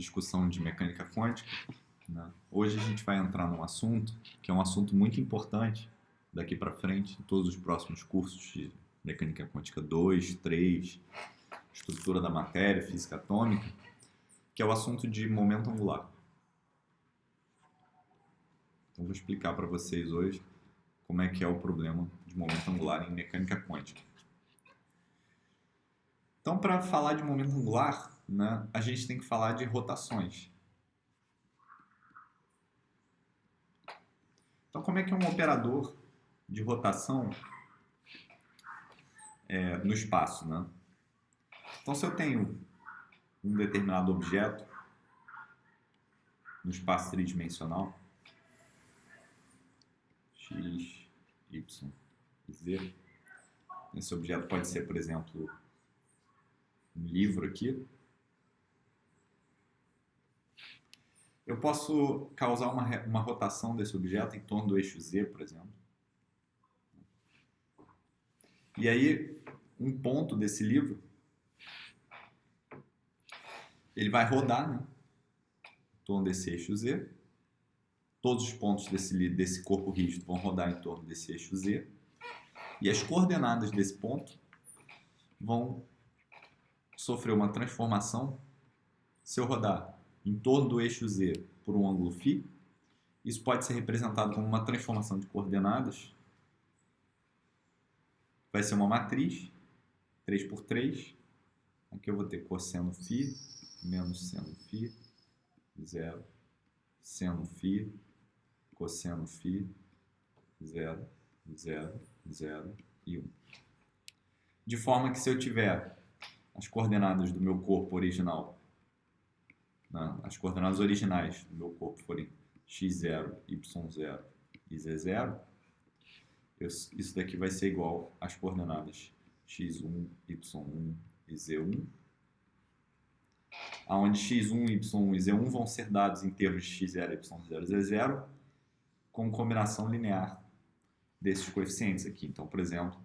discussão de mecânica quântica, né? Hoje a gente vai entrar num assunto que é um assunto muito importante daqui para frente, em todos os próximos cursos de mecânica quântica 2, 3, estrutura da matéria, física atômica, que é o assunto de momento angular. Então vou explicar para vocês hoje como é que é o problema de momento angular em mecânica quântica. Então, para falar de momento angular, né, a gente tem que falar de rotações. Então, como é que é um operador de rotação no espaço, né? Então, se eu tenho um determinado objeto no espaço tridimensional, x, y, z, esse objeto pode ser, por exemplo, um livro aqui. Eu posso causar uma rotação desse objeto em torno do eixo z, por exemplo. E aí, um ponto desse livro, ele vai rodar, né, em torno desse eixo z. Todos os pontos desse corpo rígido vão rodar em torno desse eixo z. E as coordenadas desse ponto vão sofrer uma transformação se eu rodar em torno do eixo z por um ângulo φ. Isso pode ser representado como uma transformação de coordenadas. Vai ser uma matriz, 3 por 3. Aqui eu vou ter cosseno φ menos seno φ, 0, seno φ, cosseno φ, 0, 0, 0 e 1. De forma que se eu tiver as coordenadas do meu corpo original, né, as coordenadas originais do meu corpo forem x0, y0 e z0, isso daqui vai ser igual às coordenadas x1, y1 e z1, onde x1, y1 e z1 vão ser dados em termos de x0, y0 e z0 com combinação linear desses coeficientes aqui. Então, por exemplo,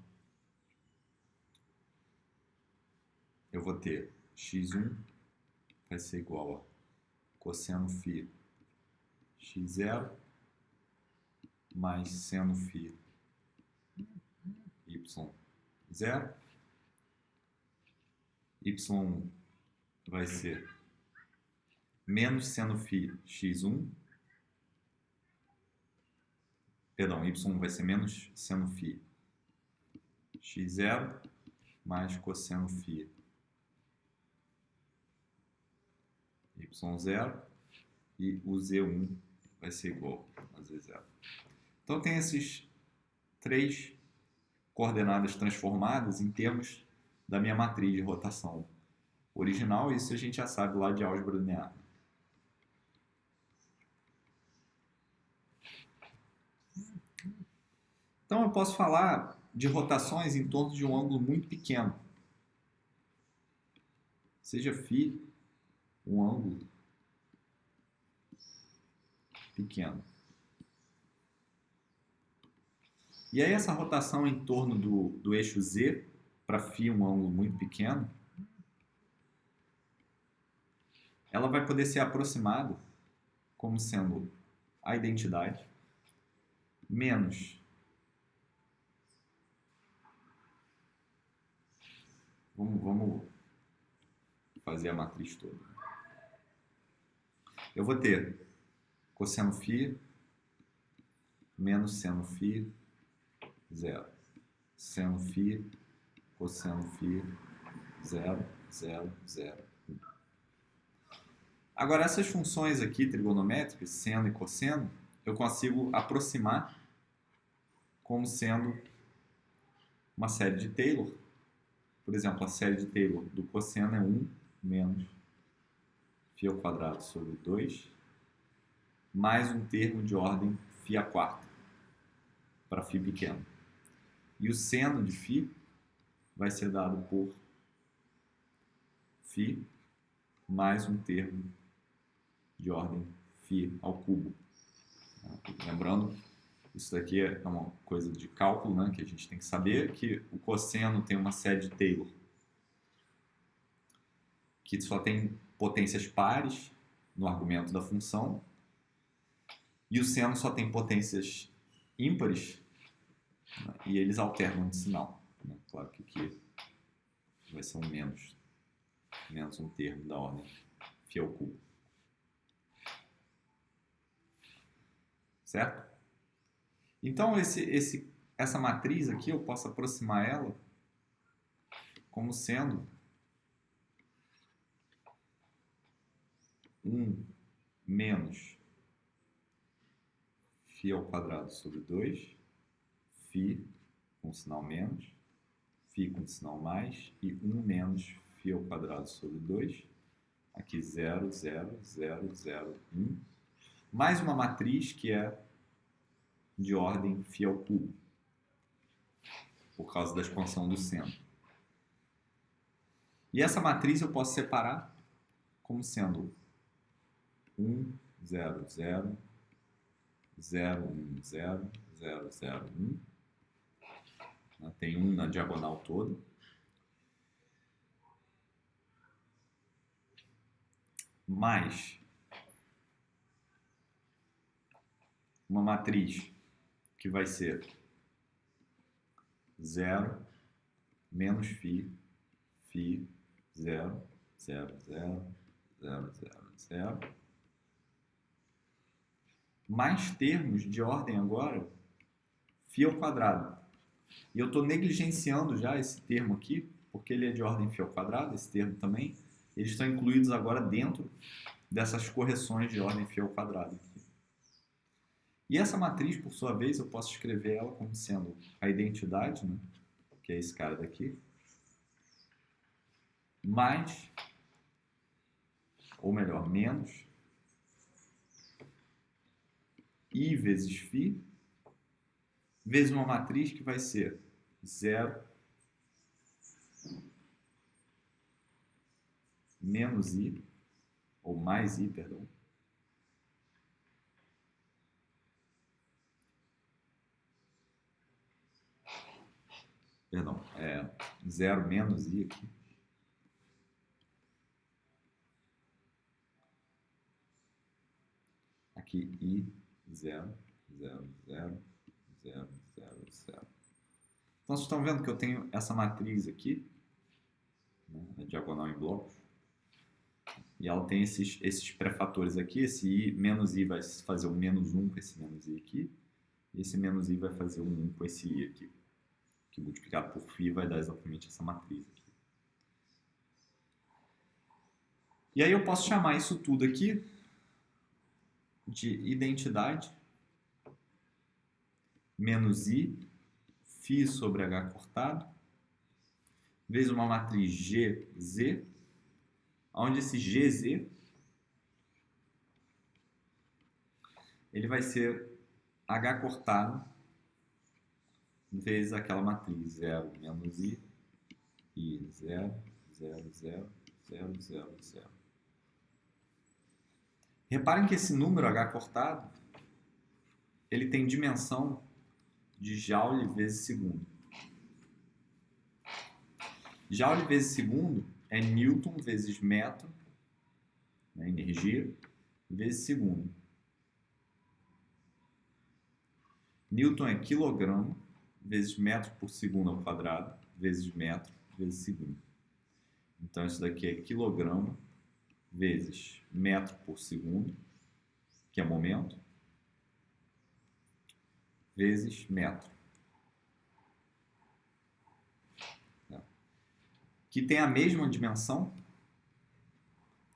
eu vou ter x1 vai ser igual a cosseno φ x0 mais seno φ y0. Y vai ser menos seno φ x1. Perdão, y vai ser menos seno φ x0 mais cosseno φ y0 e o z1 vai ser igual a z0. Então tem esses três coordenadas transformadas em termos da minha matriz de rotação original. Isso a gente já sabe lá de álgebra linear. Então eu posso falar de rotações em torno de um ângulo muito pequeno. Seja φ um ângulo pequeno. E aí essa rotação em torno do eixo z, para φ um ângulo muito pequeno, ela vai poder ser aproximada como sendo a identidade menos vamos fazer a matriz toda. Eu vou ter cosseno φ menos seno φ 0. Seno φ, cosseno φ 0, 0, 0, 1. Agora essas funções aqui trigonométricas, seno e cosseno, eu consigo aproximar como sendo uma série de Taylor. Por exemplo, a série de Taylor do cosseno é 1 menos φ ao quadrado sobre 2, mais um termo de ordem φ à quarta, para φ pequeno. E o seno de φ vai ser dado por φ mais um termo de ordem φ ao cubo. Lembrando, isso daqui é uma coisa de cálculo, né, que a gente tem que saber que o cosseno tem uma série de Taylor que só tem potências pares no argumento da função, e o seno só tem potências ímpares, né? E eles alternam de sinal, né? Claro que aqui vai ser um menos um termo da ordem φ ao cubo. Certo? Então, essa matriz aqui, eu posso aproximar ela como sendo 1 menos φ ao quadrado sobre 2, φ com sinal menos, φ com sinal mais, e 1 menos φ ao quadrado sobre 2, aqui 0, 0, 0, 0, 1, mais uma matriz que é de ordem φ ao cubo, por causa da expansão do seno. E essa matriz eu posso separar como sendo 1, 0, 0, 0, 1, 0, 0, 0, 1. Tem 1 na diagonal toda. Mais uma matriz que vai ser 0, menos φ, φ, 0, 0, 0, 0, 0, 0. Mais termos de ordem agora, φ ao quadrado. E eu estou negligenciando já esse termo aqui, porque ele é de ordem φ ao quadrado, esse termo também. Eles estão incluídos agora dentro dessas correções de ordem φ ao quadrado aqui. E essa matriz, por sua vez, eu posso escrever ela como sendo a identidade, né, que é esse cara daqui, mais, ou melhor, menos, I vezes φ, vezes uma matriz que vai ser 0, menos I, ou mais I, perdão, é 0 menos I aqui, aqui I, 0, 0, 0, 0, 0, 0. Então, vocês estão vendo que eu tenho essa matriz aqui, né, a diagonal em blocos, e ela tem esses pré-fatores aqui. Esse I, menos I vai fazer um menos 1 com esse menos I aqui, e esse menos I vai fazer um 1 com esse I aqui, que multiplicado por φ vai dar exatamente essa matriz aqui. E aí eu posso chamar isso tudo aqui de identidade menos I, φ sobre H cortado, vezes uma matriz GZ, onde esse GZ ele vai ser H cortado vezes aquela matriz 0 menos I, 0, 0, 0, 0, 0, 0. Reparem que esse número H cortado ele tem dimensão de Joule vezes segundo. Joule vezes segundo é Newton vezes metro, né, energia, vezes segundo. Newton é quilograma vezes metro por segundo ao quadrado, vezes metro, vezes segundo. Então, isso daqui é quilograma vezes metro por segundo, que é momento, vezes metro. Que tem a mesma dimensão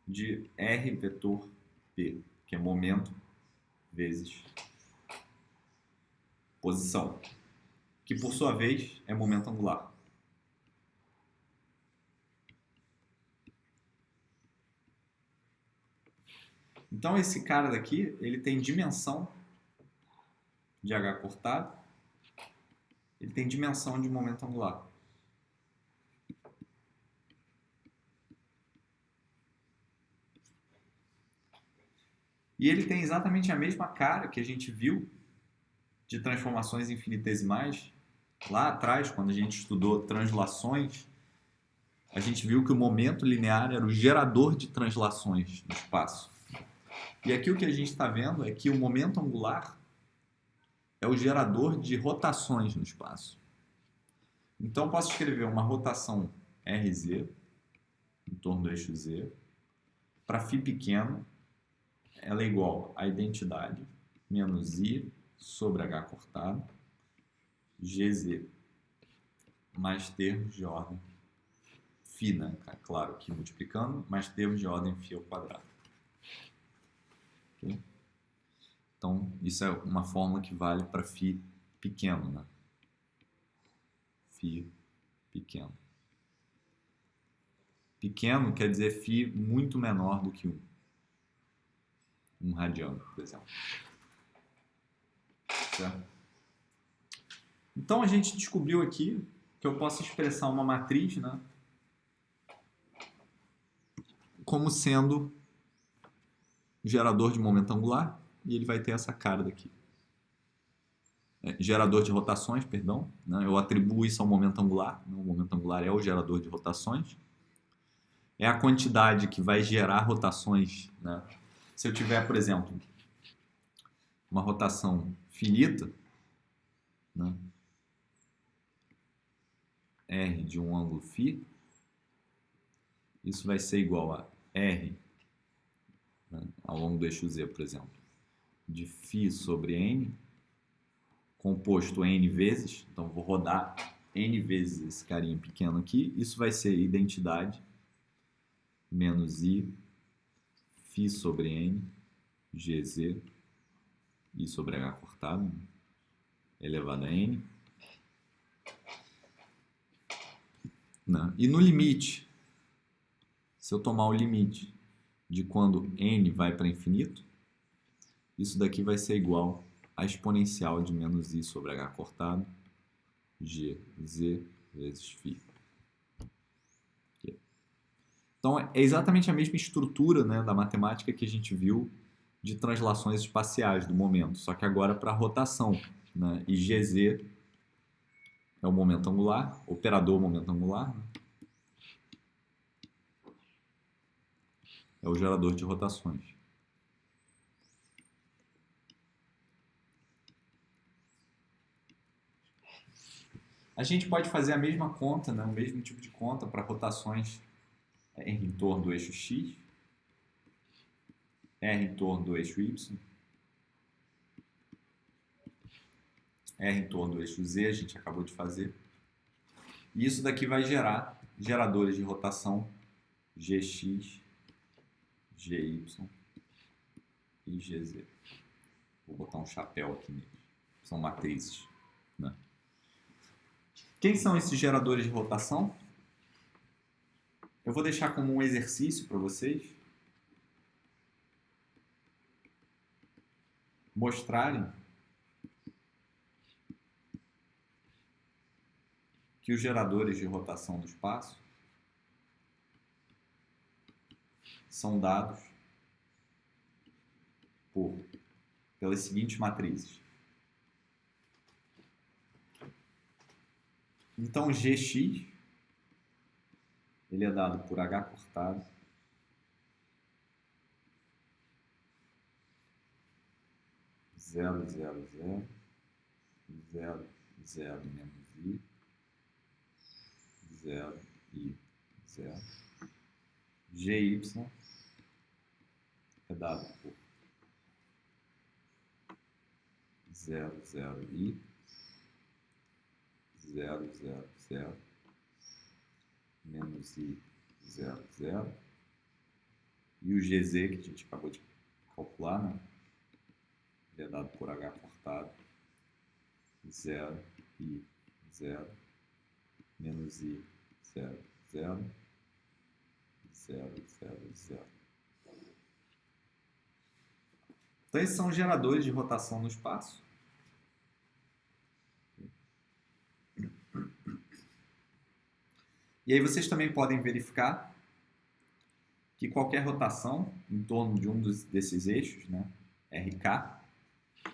de R vetor P, que é momento vezes posição, que por sua vez é momento angular. Então esse cara daqui, ele tem dimensão de H cortado, ele tem dimensão de momento angular. E ele tem exatamente a mesma cara que a gente viu de transformações infinitesimais lá atrás, quando a gente estudou translações. A gente viu que o momento linear era o gerador de translações no espaço. E aqui o que a gente está vendo é que o momento angular é o gerador de rotações no espaço. Então, eu posso escrever uma rotação RZ, em torno do eixo Z, para φ pequeno, ela é igual a identidade menos I sobre H cortado, GZ, mais termos de ordem φ, né? Claro que multiplicando, mais termos de ordem φ ao quadrado. Okay? Então, isso é uma fórmula que vale para φ pequeno, né? Φ pequeno. Pequeno quer dizer φ muito menor do que 1. 1 radiano, por exemplo. Certo? Então, a gente descobriu aqui que eu posso expressar uma matriz, né, como sendo gerador de momento angular, e ele vai ter essa cara daqui. Gerador de rotações, perdão. Né, eu atribuo isso ao momento angular. Né, o momento angular é o gerador de rotações. É a quantidade que vai gerar rotações. Né? Se eu tiver, por exemplo, uma rotação finita, né, R de um ângulo φ, isso vai ser igual a R, né, ao longo do eixo Z, por exemplo, de φ sobre N, composto N vezes, então vou rodar N vezes esse carinha pequeno aqui, isso vai ser identidade menos I, φ sobre N, GZ, I sobre H cortado, elevado a N. Né? E no limite, se eu tomar o limite de quando N vai para infinito, isso daqui vai ser igual a exponencial de menos I sobre H cortado, GZ vezes φ. Então, é exatamente a mesma estrutura, né, da matemática que a gente viu de translações espaciais do momento, só que agora para rotação. Né? E GZ é o momento angular, operador momento angular, né? É o gerador de rotações. A gente pode fazer a mesma conta, né? O mesmo tipo de conta para rotações em torno do eixo X, R em torno do eixo Y, R em torno do eixo Z, a gente acabou de fazer. E isso daqui vai gerar geradores de rotação GX, GY e GZ. Vou botar um chapéu aqui neles. São matrizes. Né? Quem são esses geradores de rotação? Eu vou deixar como um exercício para vocês mostrarem que os geradores de rotação do espaço são dados pelas seguintes matrizes. Então, Gx ele é dado por H cortado zero, zero, zero, zero, zero menos I, zero, I, zero. Gy é dado por 0, 0, I, 0, 0, 0, menos I, 0, 0. E o GZ, que a gente acabou de calcular, né? Ele é dado por H cortado, 0, I, 0, menos I, 0, 0, 0, 0, 0. Então, esses são geradores de rotação no espaço. E aí vocês também podem verificar que qualquer rotação em torno de um desses eixos, né, RK,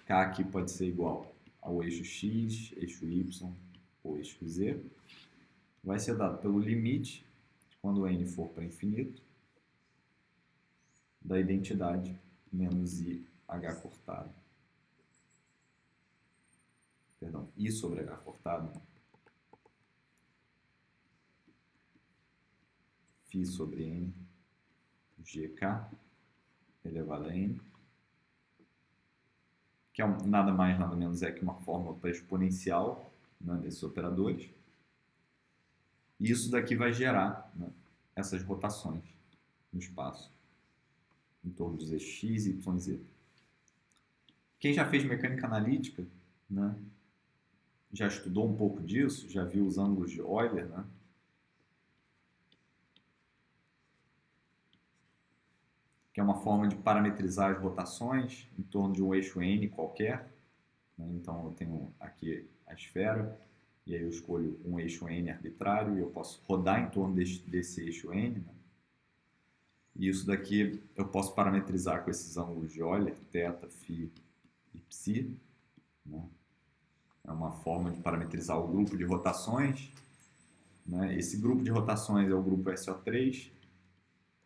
K aqui pode ser igual ao eixo X, eixo Y ou eixo Z, vai ser dado pelo limite, quando n for para infinito, da identidade menos I H cortado. Perdão, I sobre H cortado. Φ sobre N, GK elevado a N, que é nada mais, nada menos é que uma fórmula para exponencial, né, desses operadores. E isso daqui vai gerar, né, essas rotações no espaço, em torno de x, y, z. Quem já fez mecânica analítica, né, já estudou um pouco disso, já viu os ângulos de Euler, né? Que é uma forma de parametrizar as rotações em torno de um eixo n qualquer. Né? Então, eu tenho aqui a esfera, e aí eu escolho um eixo n arbitrário, e eu posso rodar em torno desse eixo n. Né? E isso daqui eu posso parametrizar com esses ângulos de Euler, θ, φ e ψ. Né? É uma forma de parametrizar o grupo de rotações. Né? Esse grupo de rotações é o grupo SO3,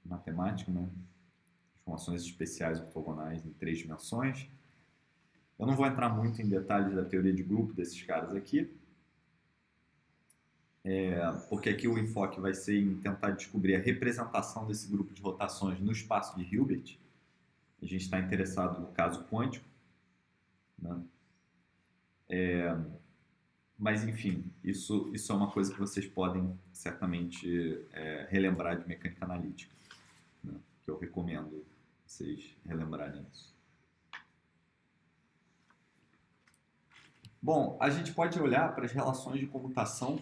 matemática, né? Formações especiais ortogonais em 3 dimensões. Eu não vou entrar muito em detalhes da teoria de grupo desses caras aqui, porque aqui o enfoque vai ser em tentar descobrir a representação desse grupo de rotações no espaço de Hilbert. A gente está interessado no caso quântico, né? Mas, enfim, isso é uma coisa que vocês podem certamente relembrar de mecânica analítica, né? Que eu recomendo vocês relembrarem isso. Bom, a gente pode olhar para as relações de comutação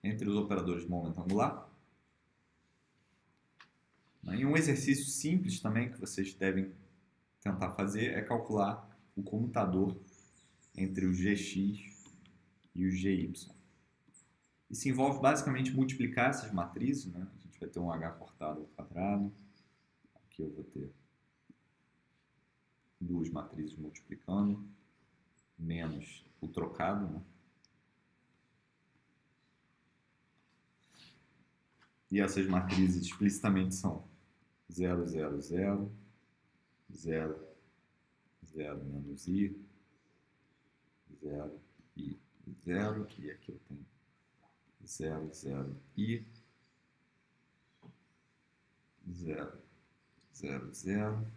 entre os operadores de momento angular. E um exercício simples também que vocês devem tentar fazer é calcular o comutador entre o Gx e o Gy. Isso envolve basicamente multiplicar essas matrizes, né? A gente vai ter um H cortado ao quadrado. Aqui eu vou ter duas matrizes multiplicando, menos o trocado, né? E essas matrizes explicitamente são 0, 0, 0, 0, 0 menos I, 0, I, 0, e aqui eu tenho 0, 0, I, 0, 0, 0,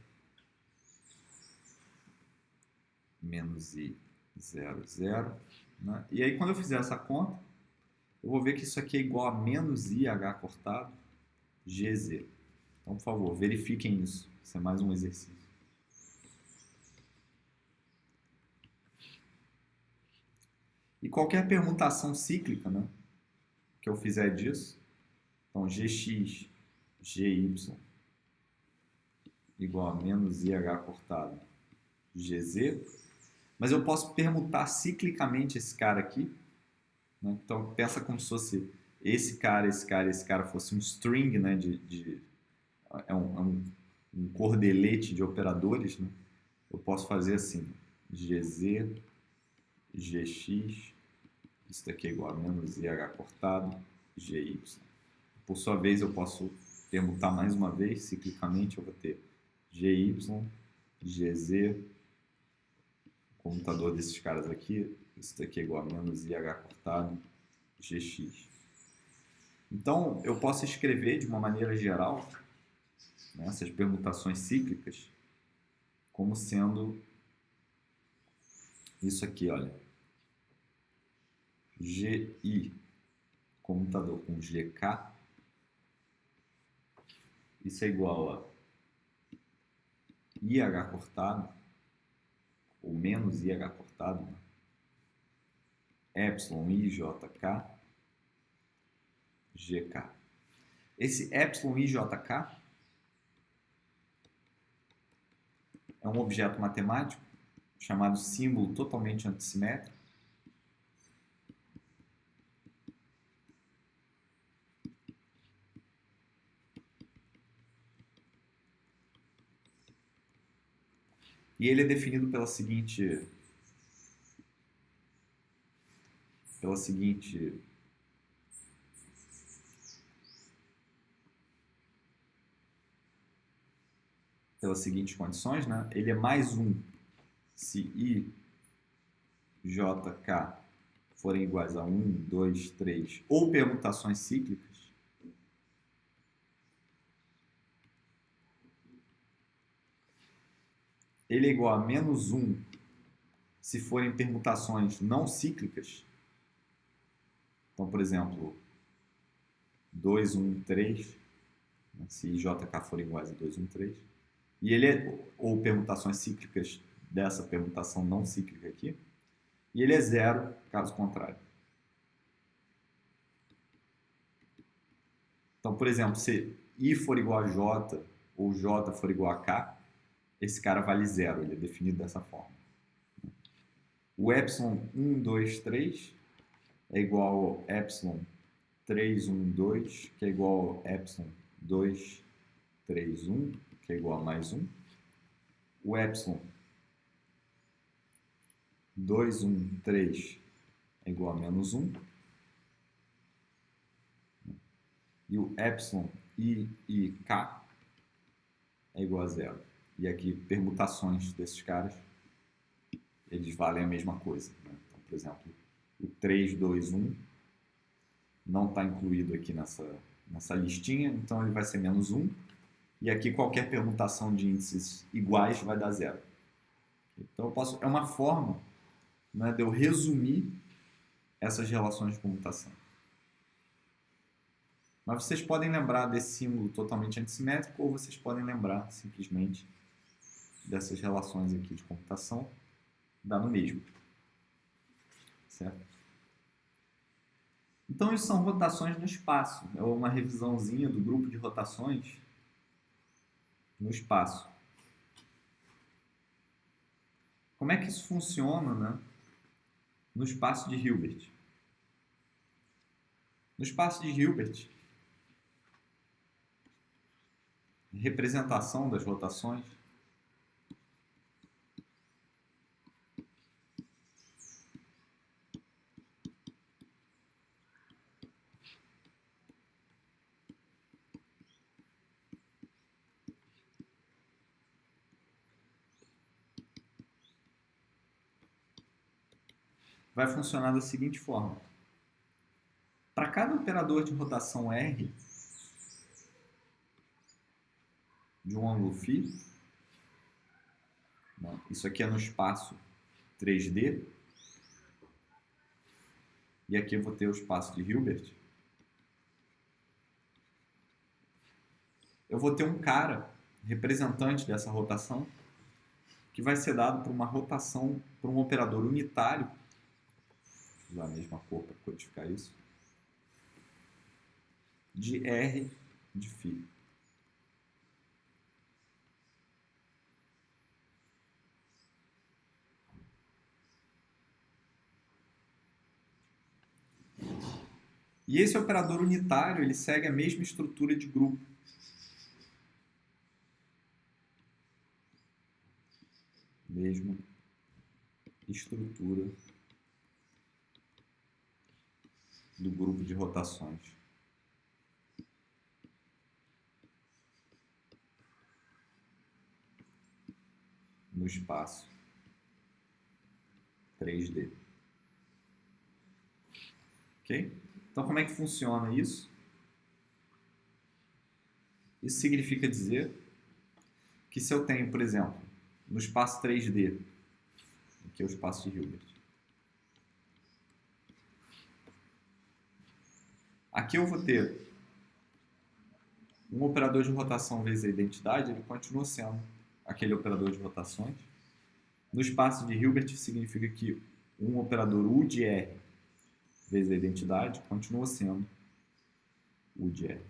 menos I, 0, 0. Né? E aí, quando eu fizer essa conta, eu vou ver que isso aqui é igual a menos IH cortado GZ. Então, por favor, verifiquem isso. Isso é mais um exercício. E qualquer permutação cíclica, né, que eu fizer disso, então Gx, Gy igual a menos IH cortado GZ, mas eu posso permutar ciclicamente esse cara aqui, né? Então pensa como se fosse esse cara, esse cara, esse cara fosse um string, né, um cordelete de operadores, né? Eu posso fazer assim, GZ, Gx, isso daqui é igual a menos IH cortado, GY. Por sua vez, eu posso permutar mais uma vez, ciclicamente, eu vou ter GY, GZ, o comutador desses caras aqui, isso daqui é igual a menos IH cortado, GX. Então, eu posso escrever de uma maneira geral, né, essas permutações cíclicas como sendo isso aqui, olha. GI, comutador com GK, isso é igual a IH cortado, ou menos IH cortado, né? Epsilon IJK, GK. Esse Epsilon IJK é um objeto matemático chamado símbolo totalmente antissimétrico. E ele é definido pela seguinte pela seguinte pelas seguintes condições, né? Ele é mais 1 se I, J, K forem iguais a 1, 2, 3 ou permutações cíclicas. Ele é igual a menos 1 se forem permutações não cíclicas. Então, por exemplo, 2, 1, 3, né? Se I, J, K forem iguais a 2, 1, 3. E ele é, ou permutações cíclicas dessa permutação não cíclica aqui. E ele é 0, caso contrário. Então, por exemplo, se I for igual a J ou J for igual a K, esse cara vale 0, ele é definido dessa forma. O epsilon 1, 2, 3 é igual ao epsilon 3, 1, 2, que é igual ao epsilon 2, 3, 1, que é igual a mais 1. O epsilon 2, 1, 3 é igual a menos 1. E o epsilon I e K é igual a 0. E aqui, permutações desses caras, eles valem a mesma coisa, né? Então, por exemplo, o 3, 2, 1 não está incluído aqui nessa listinha, então ele vai ser menos 1. E aqui qualquer permutação de índices iguais vai dar 0. Então é uma forma, né, de eu resumir essas relações de comutação. Mas vocês podem lembrar desse símbolo totalmente antissimétrico ou vocês podem lembrar simplesmente dessas relações aqui de computação, dá no mesmo. Certo? Então, isso são rotações no espaço. É uma revisãozinha do grupo de rotações no espaço. Como é que isso funciona, né, no espaço de Hilbert? No espaço de Hilbert, representação das rotações vai funcionar da seguinte forma. Para cada operador de rotação R de um ângulo φ, isso aqui é no espaço 3D, e aqui eu vou ter o espaço de Hilbert, eu vou ter um cara, representante dessa rotação, que vai ser dado por uma rotação, por um operador unitário, vou usar a mesma cor para codificar isso, de R de φ. E esse operador unitário, ele segue a mesma estrutura de grupo. Mesma estrutura do grupo de rotações. No espaço 3D. Ok? Então, como é que funciona isso? Isso significa dizer que se eu tenho, por exemplo, no espaço 3D, aqui é o espaço de Hilbert, aqui eu vou ter um operador de rotação vezes a identidade, ele continua sendo aquele operador de rotações. No espaço de Hilbert significa que um operador U de R vezes a identidade continua sendo U de R.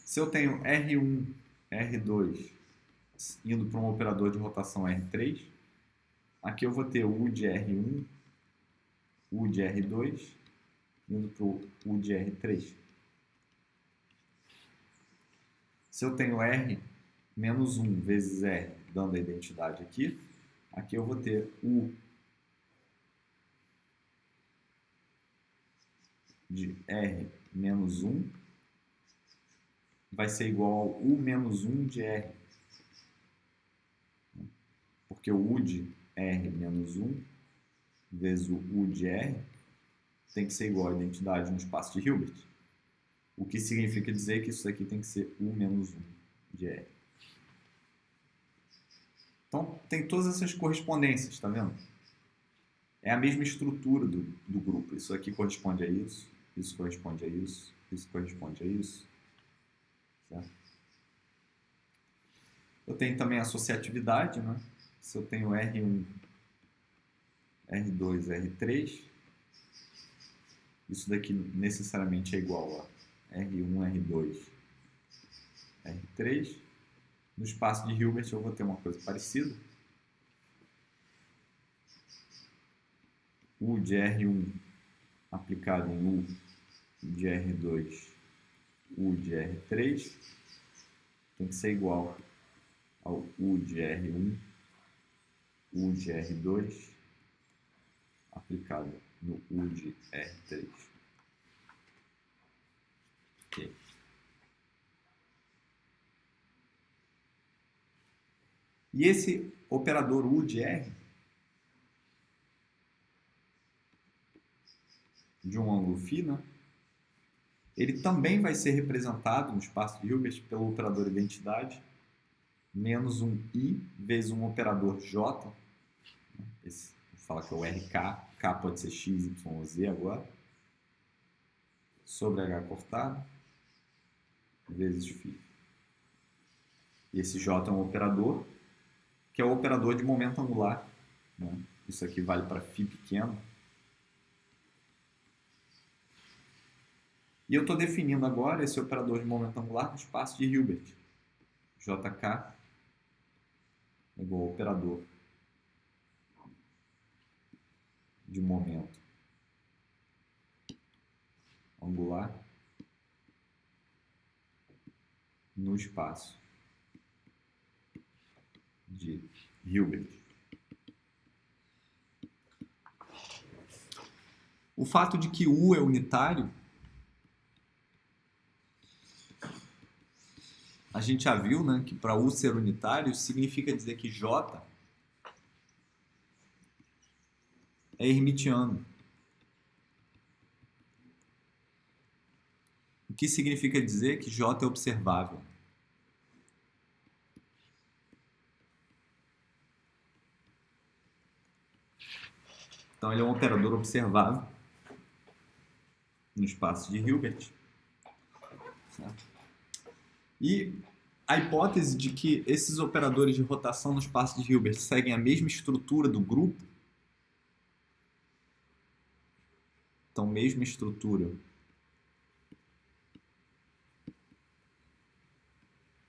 Se eu tenho R1, R2 indo para um operador de rotação R3, aqui eu vou ter U de R1, U de R2 indo para o U de R3. Se eu tenho R menos 1 vezes R, dando a identidade aqui, aqui eu vou ter U de R menos 1 vai ser igual ao U menos 1 de R. Porque o U de R menos 1 vezes o U de R tem que ser igual à identidade no espaço de Hilbert. O que significa dizer que isso aqui tem que ser U menos 1 de R. Então, tem todas essas correspondências, tá vendo? É a mesma estrutura do grupo. Isso aqui corresponde a isso, isso corresponde a isso, isso corresponde a isso. Certo? Eu tenho também associatividade, né? Se eu tenho R1, R2, R3, isso daqui necessariamente é igual a R1, R2, R3. No espaço de Hilbert eu vou ter uma coisa parecida. U de R1 aplicado em U de R2, U de R3 tem que ser igual ao U de R1, U de R2 aplicado no U de R3. Ok. E esse operador U de R, de um ângulo φ, né? Ele também vai ser representado no espaço de Hilbert pelo operador identidade menos um I vezes um operador J. Esse fala que é o RK, K pode ser X, Y ou Z agora, sobre H cortado, vezes φ. E esse J é um operador, que é o operador de momento angular. Né? Isso aqui vale para φ pequeno. E eu estou definindo agora esse operador de momento angular no espaço de Hilbert. JK é igual ao operador de momento angular no espaço de Hilbert. O fato de que U é unitário, a gente já viu, né, que para U ser unitário significa dizer que J é hermitiano. O que significa dizer que J é observável. Então ele é um operador observável no espaço de Hilbert. Certo? E a hipótese de que esses operadores de rotação no espaço de Hilbert seguem a mesma estrutura do grupo, então mesma estrutura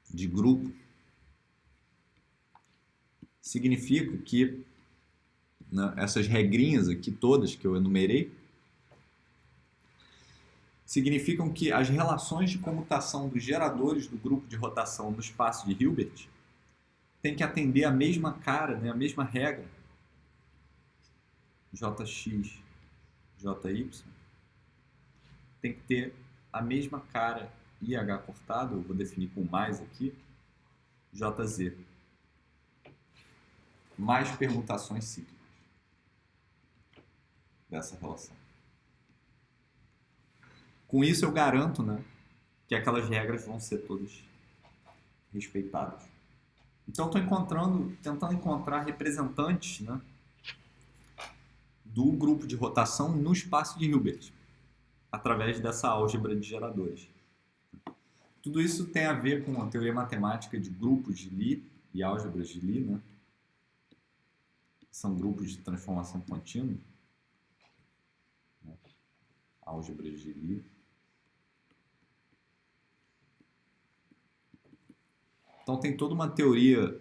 de grupo, significa que, né, essas regrinhas aqui todas que eu enumerei significam que as relações de comutação dos geradores do grupo de rotação no espaço de Hilbert têm que atender a mesma cara, né, a mesma regra, Jx, Jy, tem que ter a mesma cara IH cortado, eu vou definir com mais aqui, Jz, mais permutações cíclicas dessa relação. Com isso eu garanto, né, que aquelas regras vão ser todas respeitadas. Então estou tentando encontrar representantes, né, do grupo de rotação no espaço de Hilbert, através dessa álgebra de geradores. Tudo isso tem a ver com a teoria matemática de grupos de Lie e álgebras de Lie, né? São grupos de transformação contínua, né? Álgebras de Lie. Então tem toda uma teoria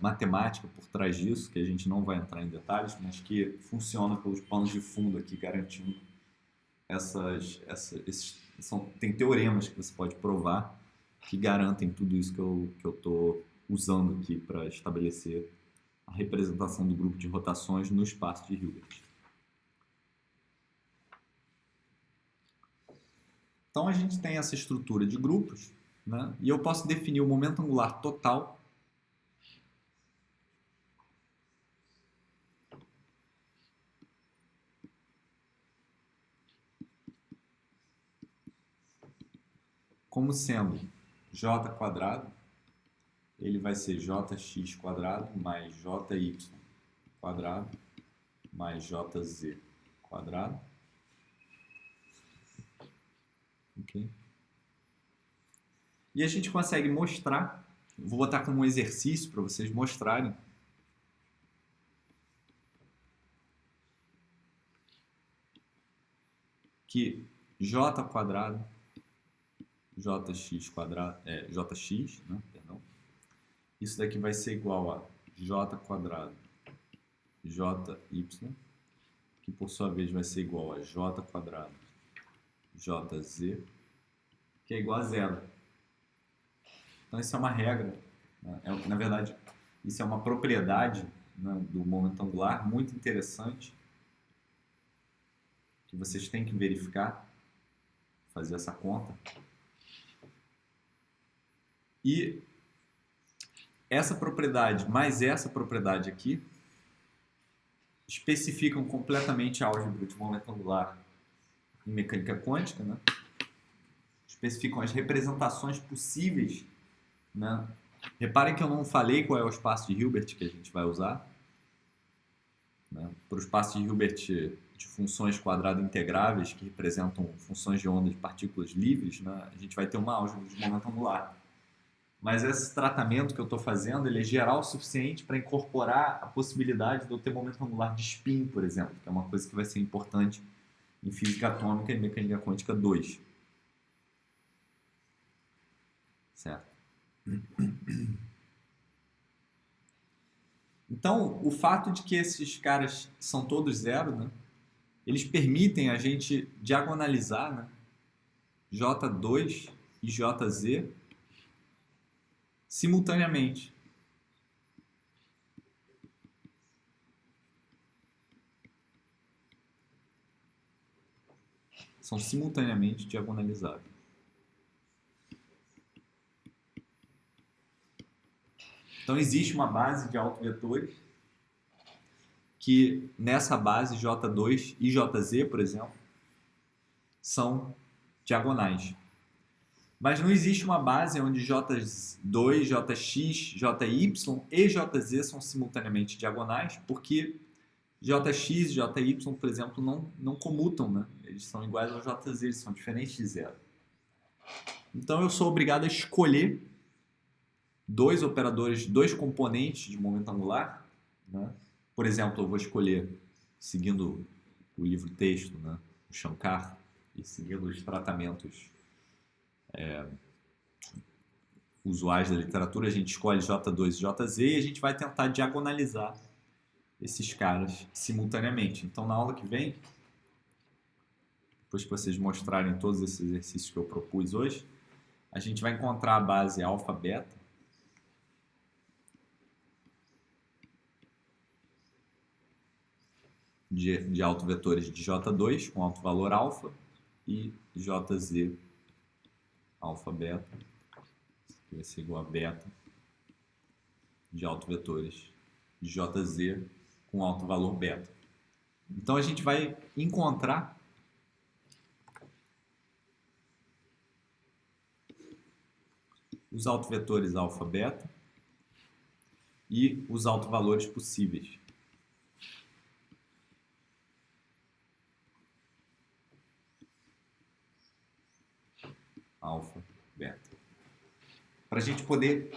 matemática por trás disso, que a gente não vai entrar em detalhes, mas que funciona pelos panos de fundo aqui, garantindo tem teoremas que você pode provar que garantem tudo isso que eu estou usando aqui para estabelecer a representação do grupo de rotações no espaço de Hilbert. Então a gente tem essa estrutura de grupos, né? E eu posso definir o momento angular total como sendo j quadrado, ele vai ser jx quadrado mais jy quadrado mais jz quadrado. Okay. E a gente consegue mostrar, vou botar como um exercício para vocês mostrarem, que j quadrado, jx quadrado, jx, né, perdão, isso daqui vai ser igual a j quadrado jy, que por sua vez vai ser igual a j quadrado jz, que é igual a zero. Então isso é uma regra, né? Na verdade, isso é uma propriedade, né, do momento angular muito interessante, que vocês têm que verificar, fazer essa conta. E essa propriedade mais essa propriedade aqui especificam completamente a álgebra de momento angular em mecânica quântica, né? Especificam as representações possíveis, né? Reparem que eu não falei qual é o espaço de Hilbert que a gente vai usar, né? Para o espaço de Hilbert de funções quadrado integráveis que representam funções de onda de partículas livres, né? A gente vai ter uma álgebra de momento angular. Mas esse tratamento que eu estou fazendo, ele é geral o suficiente para incorporar a possibilidade de eu ter momento angular de spin, por exemplo, que é uma coisa que vai ser importante em física atômica e mecânica quântica 2. Certo? Então, o fato de que esses caras são todos zero, né, eles permitem a gente diagonalizar, né, J2 e JZ simultaneamente. São simultaneamente diagonalizados. Então existe uma base de autovetores que nessa base J2 e JZ, por exemplo, são diagonais. Mas não existe uma base onde J2, Jx, Jy e Jz são simultaneamente diagonais, porque Jx e Jy, por exemplo, não comutam, né? Eles são iguais ao Jz, eles são diferentes de zero. Então eu sou obrigado a escolher dois operadores, dois componentes de momento angular, né? Por exemplo, eu vou escolher, seguindo o livro-texto, né, o Shankar, e seguindo os tratamentos usuais da literatura, a gente escolhe J2 e JZ e a gente vai tentar diagonalizar esses caras simultaneamente. Então, na aula que vem, depois que vocês mostrarem todos esses exercícios que eu propus hoje, a gente vai encontrar a base alfa-beta de autovetores de J2 com alto valor alfa e JZ alfa-beta, que vai ser igual a beta de autovetores de JZ com alto valor beta. Então a gente vai encontrar os autovetores alfa-beta e os autovalores possíveis. Alfa, beta. Para a gente poder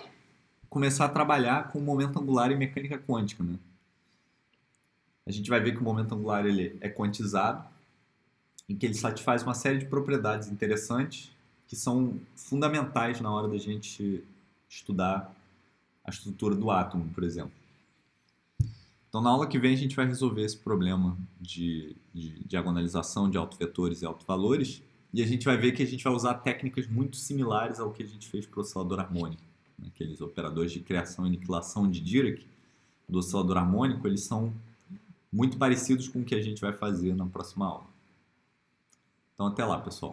começar a trabalhar com o momento angular em mecânica quântica, né? A gente vai ver que o momento angular ele é quantizado, em que ele satisfaz uma série de propriedades interessantes que são fundamentais na hora da gente estudar a estrutura do átomo, por exemplo. Então, na aula que vem, a gente vai resolver esse problema de diagonalização de autovetores e autovalores, e a gente vai ver que a gente vai usar técnicas muito similares ao que a gente fez para o oscilador harmônico. Aqueles operadores de criação e aniquilação de Dirac do oscilador harmônico, eles são muito parecidos com o que a gente vai fazer na próxima aula. Então, até lá, pessoal.